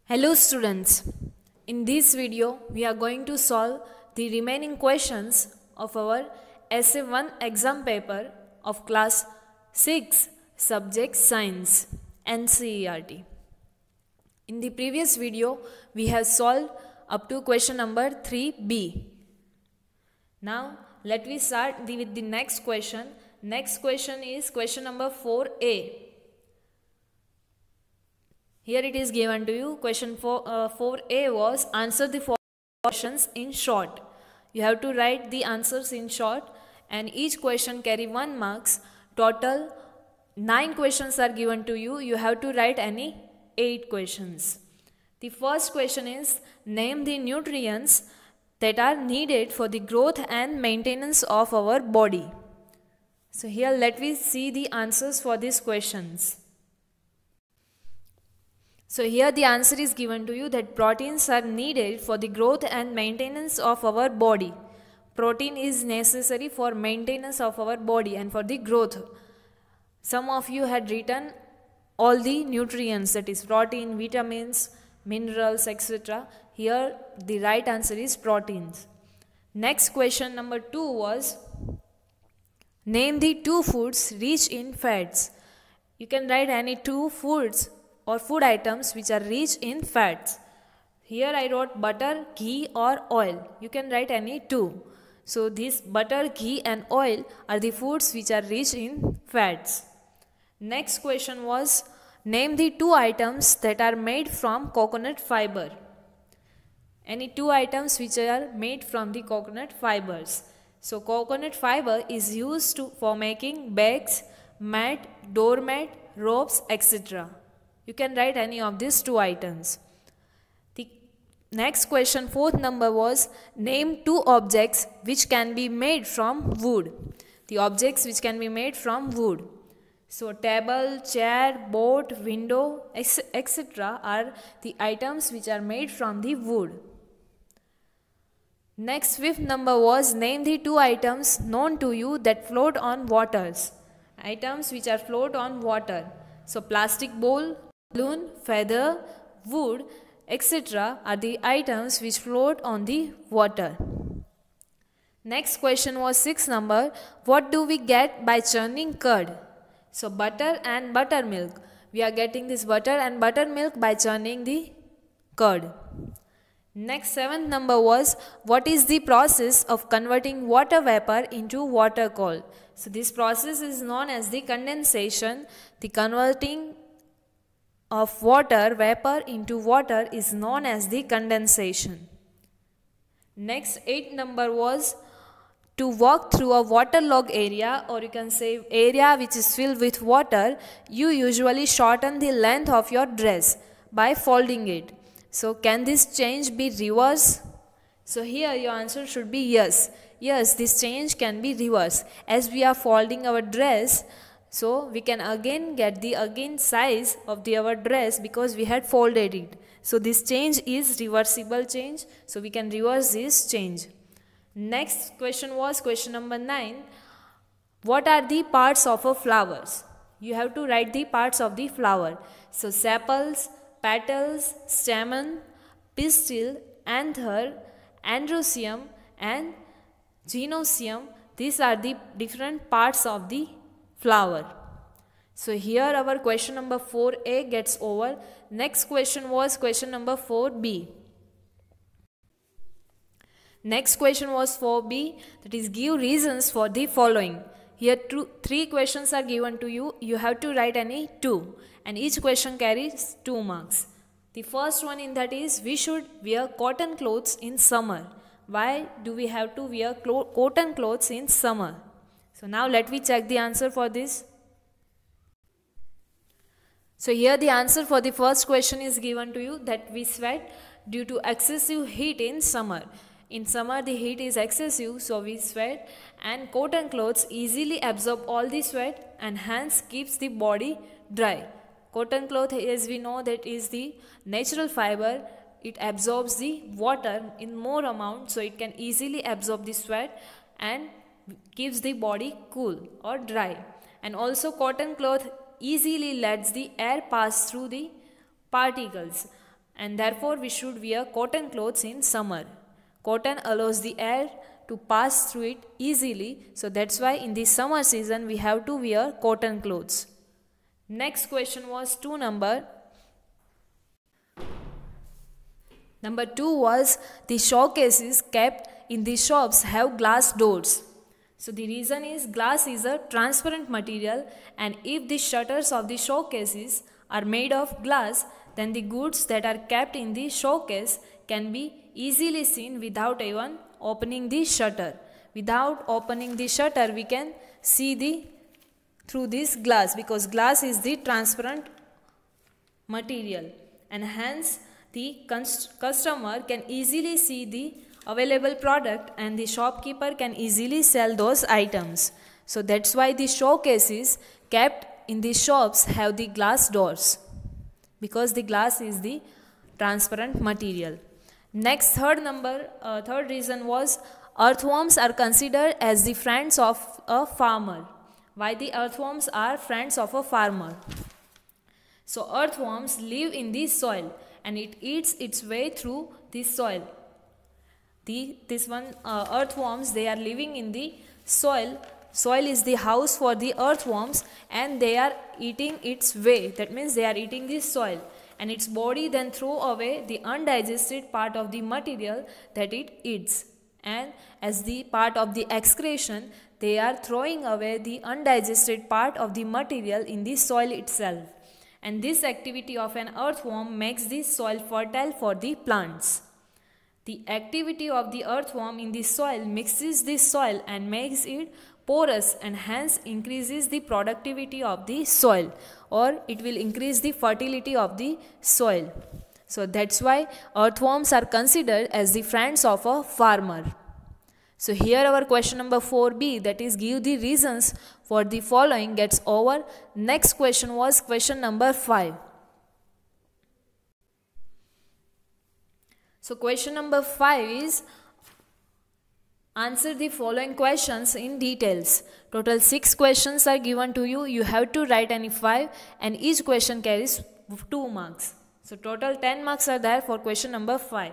Hello students, in this video we are going to solve the remaining questions of our Essay 1 exam paper of class 6 subject Science NCERT. In the previous video we have solved up to question number 3b. Now let me start with the next question. Next question is question number 4a. Here it is given to you. Question 4a was answer the following questions in short. You have to write the answers in short and each question carry 1 marks. Total 9 questions are given to you. You have to write any 8 questions. The first question is name the nutrients that are needed for the growth and maintenance of our body. So here let me see the answers for these questions. So here the answer is given to you that proteins are needed for the growth and maintenance of our body. Protein is necessary for maintenance of our body and for the growth. Some of you had written all the nutrients, that is protein, vitamins, minerals, etc. Here the right answer is proteins. Next question number 2 was name the 2 foods rich in fats. You can write any 2 foods or food items which are rich in fats. Here I wrote butter, ghee or oil. You can write any 2. So this butter, ghee and oil are the foods which are rich in fats. Next question was name the 2 items that are made from coconut fiber. Any 2 items which are made from the coconut fibers. So coconut fiber is used for making bags, mat, doormat, ropes, etc. You can write any of these 2 items. The next question, 4th number was name 2 objects which can be made from wood. The objects which can be made from wood. So table, chair, boat, window, etc. are the items which are made from the wood. Next 5th number was name the 2 items known to you that float on waters. Items which are float on water. So plastic bowl, balloon, feather, wood, etc. are the items which float on the water. Next question was 6th number. What do we get by churning curd? So butter and buttermilk. We are getting this butter and buttermilk by churning the curd. Next 7th number was what is the process of converting water vapor into water called? So this process is known as the condensation. The converting of water vapor into water is known as the condensation. Next 8th number was to walk through a waterlogged area, or you can say area which is filled with water, you usually shorten the length of your dress by folding it. So can this change be reversed? So here your answer should be yes. Yes, this change can be reversed. As we are folding our dress, so we can again get the size of our dress because we had folded it. So this change is reversible change. So we can reverse this change. Next question was question number 9. What are the parts of a flower? You have to write the parts of the flower. So sepals, petals, stamen, pistil, anther, androecium and gynoecium. These are the different parts of the flower. So here our question number 4a gets over. Next question was question number 4b. Next question was 4b, that is give reasons for the following. Here 3 questions are given to you. You have to write any 2 and each question carries 2 marks. The first one in that is we should wear cotton clothes in summer. Why do we have to wear cotton clothes in summer? So now let me check the answer for this. So here the answer for the first question is given to you that we sweat due to excessive heat in summer. In summer the heat is excessive, so we sweat, and cotton clothes easily absorb all the sweat and hence keeps the body dry. Cotton cloth, as we know, that is the natural fiber. It absorbs the water in more amount, so it can easily absorb the sweat and keeps the body cool or dry. And also cotton cloth easily lets the air pass through the particles and therefore we should wear cotton clothes in summer. Cotton allows the air to pass through it easily, so that's why in the summer season we have to wear cotton clothes. Next question was 2 number. Number 2 was the showcases kept in the shops have glass doors. So the reason is glass is a transparent material, and if the shutters of the showcases are made of glass, then the goods that are kept in the showcase can be easily seen without even opening the shutter. Without opening the shutter, we can see through this glass, because glass is the transparent material, and hence the customer can easily see the available product and the shopkeeper can easily sell those items. So that's why the showcases kept in the shops have the glass doors, because the glass is the transparent material. Next, third reason was earthworms are considered as the friends of a farmer. Why the earthworms are friends of a farmer? So earthworms live in the soil and it eats its way through the soil. Earthworms, they are living in the soil. Soil is the house for the earthworms and they are eating its way. That means they are eating the soil, and its body then throw away the undigested part of the material that it eats. And as the part of the excretion, they are throwing away the undigested part of the material in the soil itself. And this activity of an earthworm makes the soil fertile for the plants. The activity of the earthworm in the soil mixes the soil and makes it porous, and hence increases the productivity of the soil, or it will increase the fertility of the soil. So that's why earthworms are considered as the friends of a farmer. So here our question number 4b, that is give the reasons for the following, gets over. Next question was question number 5. So question number 5 is answer the following questions in details. Total 6 questions are given to you. You have to write any 5 and each question carries 2 marks. So total 10 marks are there for question number 5.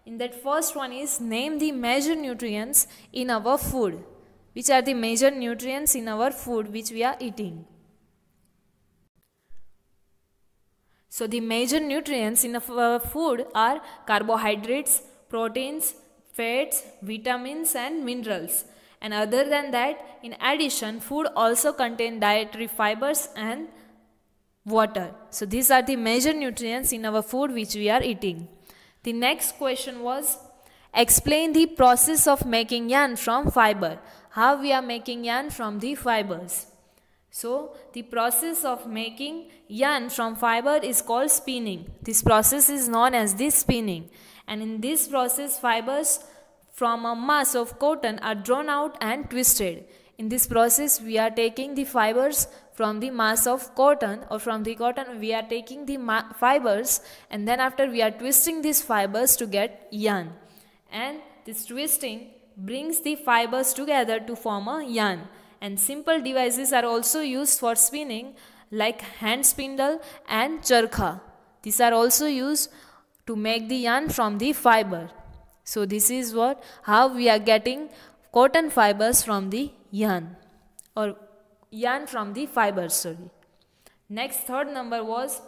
In that first one is name the major nutrients in our food. Which are the major nutrients in our food which we are eating? So the major nutrients in our food are carbohydrates, proteins, fats, vitamins and minerals. And other than that, in addition, food also contains dietary fibers and water. So these are the major nutrients in our food which we are eating. The next question was explain the process of making yarn from fiber. How we are making yarn from the fibers? So the process of making yarn from fiber is called spinning. This process is known as the spinning. And in this process, fibers from a mass of cotton are drawn out and twisted. In this process, we are taking the fibers from the mass of cotton, or from the cotton we are taking the fibers, and then after we are twisting these fibers to get yarn. And this twisting brings the fibers together to form a yarn. And simple devices are also used for spinning, like hand spindle and charkha. These are also used to make the yarn from the fiber. So this is how we are getting cotton fibers from the yarn, or yarn from the fibers, sorry. Next, third number was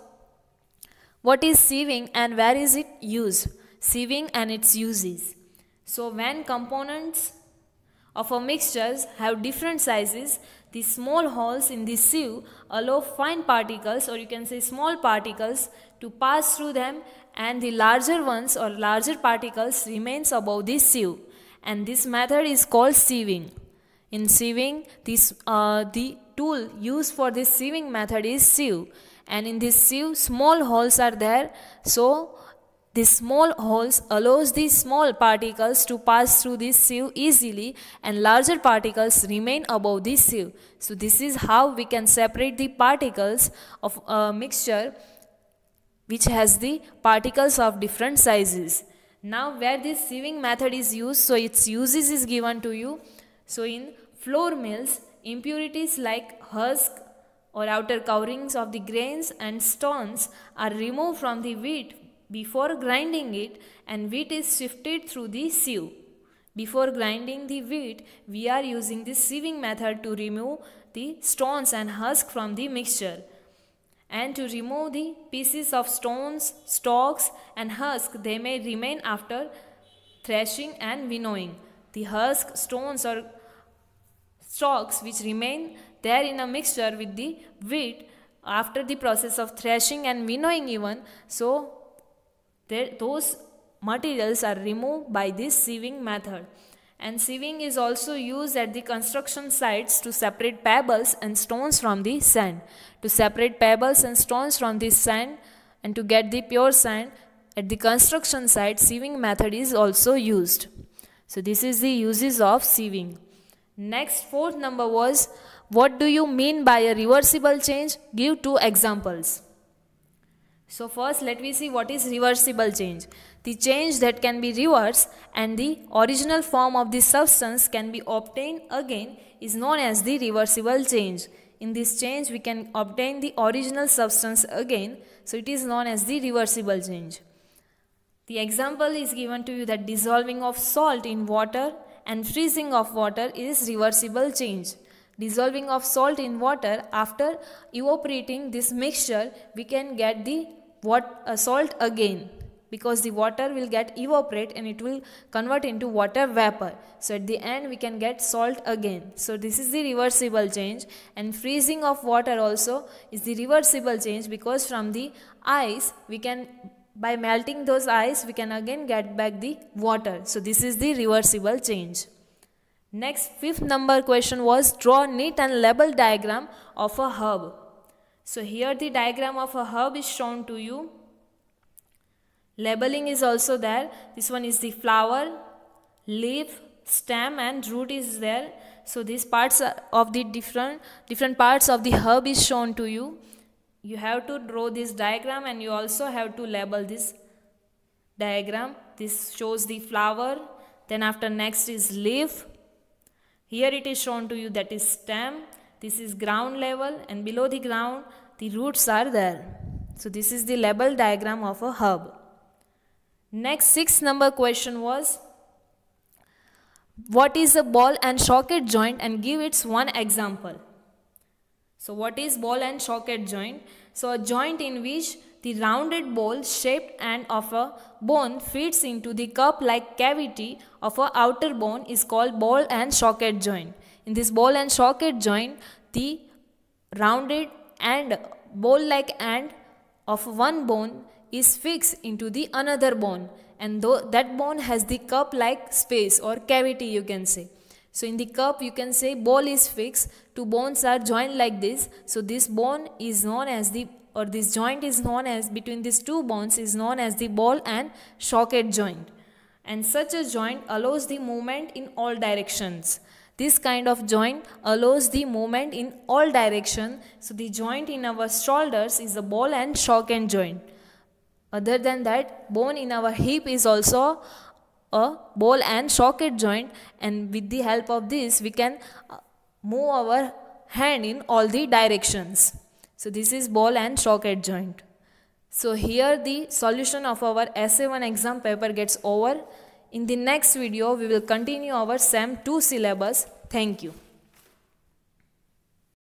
what is sieving and where is it used? Sieving and its uses. So when components of a mixtures have different sizes, the small holes in the sieve allow fine particles, or you can say small particles, to pass through them, and the larger ones or larger particles remains above the sieve, and this method is called sieving. In sieving, the tool used for this sieving method is sieve, and in this sieve small holes are there, so these small holes allows these small particles to pass through this sieve easily, and larger particles remain above this sieve. So this is how we can separate the particles of a mixture which has the particles of different sizes. Now where this sieving method is used, so its uses is given to you. So in flour mills, impurities like husk or outer coverings of the grains and stones are removed from the wheat before grinding it, and wheat is sifted through the sieve. Before grinding the wheat, we are using this sieving method to remove the stones and husk from the mixture. And to remove the pieces of stones, stalks and husk, they may remain after threshing and winnowing. The husk, stones or stalks which remain there in a mixture with the wheat after the process of threshing and winnowing even, so those materials are removed by this sieving method. And sieving is also used at the construction sites to separate pebbles and stones from the sand. To separate pebbles and stones from the sand and to get the pure sand, at the construction site, sieving method is also used. So this is the uses of sieving. Next, fourth number was, what do you mean by a reversible change? Give 2 examples. So first let me see what is reversible change. The change that can be reversed and the original form of the substance can be obtained again is known as the reversible change. In this change we can obtain the original substance again, so it is known as the reversible change. The example is given to you that dissolving of salt in water and freezing of water is reversible change. Dissolving of salt in water, after evaporating this mixture, we can get the salt again, because the water will get evaporate and it will convert into water vapor. So at the end we can get salt again. So this is the reversible change. And freezing of water also is the reversible change, because from the ice we can, by melting those ice, we can again get back the water. So this is the reversible change. Next, fifth number question was, draw neat and label diagram of a herb. So here the diagram of a herb is shown to you. Labeling is also there. This one is the flower, leaf, stem and root is there. So these parts of the different parts of the herb is shown to you. You have to draw this diagram and you also have to label this diagram. This shows the flower, then after next is leaf. Here it is shown to you that is stem, this is ground level, and below the ground the roots are there. So this is the label diagram of a herb. Next, 6th number question was, what is a ball and socket joint, and give its one example. So what is ball and socket joint? So a joint in which the rounded ball shaped end of a bone fits into the cup-like cavity of a outer bone is called ball and socket joint. In this ball and socket joint, the rounded and ball-like end of one bone is fixed into the another bone, and that bone has the cup-like space or cavity, you can say. So in the cup you can say ball is fixed, 2 bones are joined like this. So this bone is known as this joint is known as, between these 2 bones is known as the ball and socket joint. And such a joint allows the movement in all directions. This kind of joint allows the movement in all directions. So the joint in our shoulders is a ball and socket joint. Other than that, bone in our hip is also a ball and socket joint, and with the help of this we can move our hand in all the directions. So this is ball and socket joint. So here the solution of our Essay 1 exam paper gets over. In the next video we will continue our SEM 2 syllabus. Thank you.